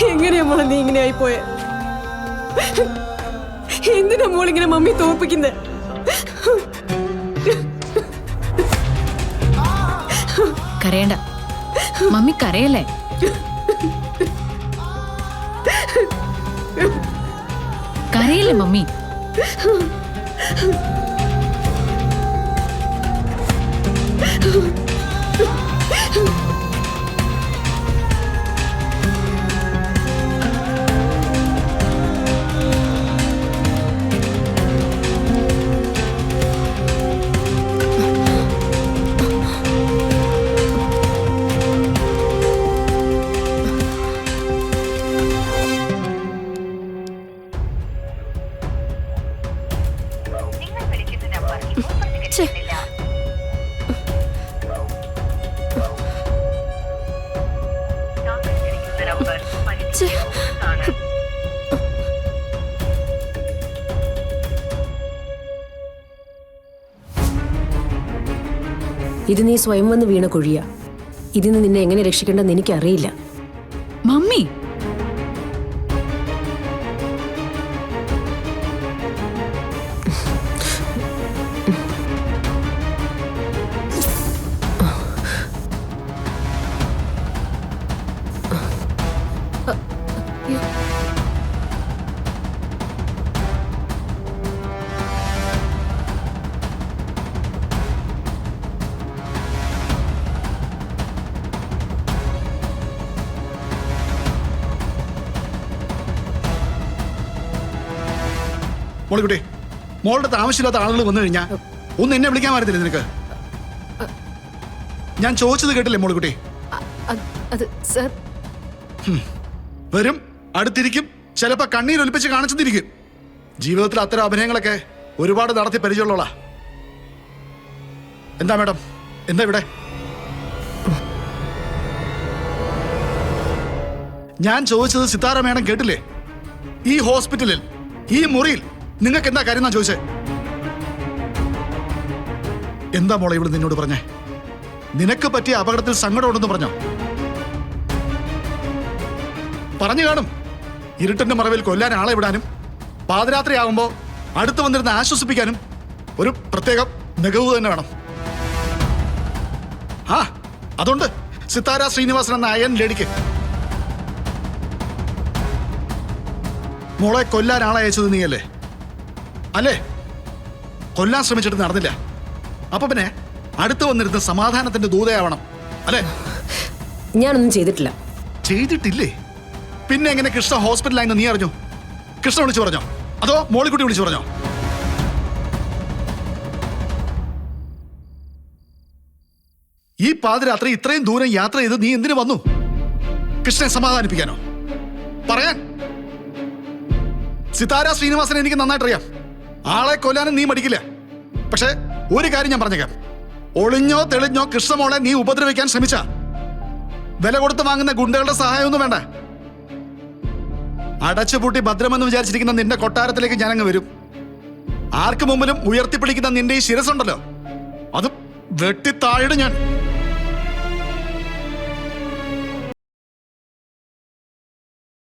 എങ്ങനെയാ മോളെ നീ ഇങ്ങനെ ആയിപ്പോയെ? എന്തിനാ മോളിങ്ങനെ മമ്മി തോൽപ്പിക്കുന്നത്? കരയണ്ട മമ്മി, കരയല്ലേ. കരയില്ലേ മമ്മി. ഇത് നീ സ്വയം വന്ന് വീണ കുഴിയാ. ഇതിന് നിന്നെ എങ്ങനെ രക്ഷിക്കേണ്ടെന്ന് എനിക്കറിയില്ല. മമ്മി, മോളിക്കുട്ടി, മോളുടെ ആവശ്യമില്ലാത്ത ആളുകൾ വന്നു കഴിഞ്ഞാൽ ഒന്ന് എന്നെ വിളിക്കാൻ മാറത്തില്ല നിനക്ക്? ഞാൻ ചോദിച്ചത് കേട്ടില്ലേ മോളിക്കുട്ടി? വരും, അടുത്തിരിക്കും, ചിലപ്പോ കണ്ണീരൊലിപ്പിച്ച് കാണിച്ചെന്നിരിക്കും. ജീവിതത്തിൽ അത്തരം അഭിനയങ്ങളൊക്കെ ഒരുപാട് നടത്തി പരിചയമുള്ള. എന്താ മാഡം, എന്താ ഇവിടെ? ഞാൻ ചോദിച്ചത് സിത്താര മാഡം കേട്ടില്ലേ? ഈ ഹോസ്പിറ്റലിൽ, ഈ മുറിയിൽ നിങ്ങൾക്ക് എന്താ കാര്യം എന്നാ ചോദിച്ചേ? എന്താ മോളെ ഇവിടെ നിന്നോട് പറഞ്ഞേ? നിനക്ക് പറ്റിയ അപകടത്തിൽ സങ്കടമുണ്ടെന്ന് പറഞ്ഞോ? പറഞ്ഞു കാണും. ഇരുട്ടിന്റെ മറവിൽ കൊല്ലാൻ ആളെ വിടാനും പാതിരാത്രി ആകുമ്പോ അടുത്ത് വന്നിരുന്ന് ആശ്വസിപ്പിക്കാനും ഒരു പ്രത്യേക മികവ് തന്നെ വേണം. ആ അതുണ്ട് സിത്താര ശ്രീനിവാസൻ എന്ന അയൻ ലേഡിക്ക്. മോളെ കൊല്ലാൻ ആളെ അയച്ചത് നീയല്ലേ? അല്ലേ? കൊല്ലാൻ ശ്രമിച്ചിട്ട് നടന്നില്ല. അപ്പൊ പിന്നെ അടുത്ത് വന്നിരുന്ന് സമാധാനത്തിന്റെ ദൂതയാവണം അല്ലേ? ഞാനൊന്നും ചെയ്തിട്ടില്ല. ചെയ്തിട്ടില്ലേ? പിന്നെ എങ്ങനെ കൃഷ്ണ ഹോസ്പിറ്റലായെന്ന് നീ അറിഞ്ഞു? കൃഷ്ണ വിളിച്ചു പറഞ്ഞോ അതോ മോളിക്കുട്ടി വിളിച്ചു പറഞ്ഞോ? ഈ പാതിരാത്രി ഇത്രയും ദൂരം യാത്ര ചെയ്ത് നീ എന്തിനു വന്നു? കൃഷ്ണനെ സമാധാനിപ്പിക്കാനോ? പറയാൻ. സിതാര ശ്രീനിവാസനെ എനിക്ക് നന്നായിട്ടറിയാം. ആളെ കൊല്ലാനും നീ മടിക്കില്ല. പക്ഷെ ഒരു കാര്യം ഞാൻ പറഞ്ഞേക്കാം, ഒളിഞ്ഞോ തെളിഞ്ഞോ കൃഷ്ണമോളെ നീ ഉപദ്രവിക്കാൻ ശ്രമിച്ച വില കൊടുത്ത് വാങ്ങുന്ന ഗുണ്ടകളുടെ സഹായമൊന്നും വേണ്ട. അടച്ചുപൂട്ടി ഭദ്രമെന്ന് വിചാരിച്ചിരിക്കുന്ന നിന്റെ കൊട്ടാരത്തിലേക്ക് ഞാനങ്ങ് വരും. ആർക്ക് മുമ്പിലും ഉയർത്തിപ്പിടിക്കുന്ന നിന്റെ ഈ ശിരസുണ്ടല്ലോ, അത് വെട്ടിത്താഴിടും ഞാൻ.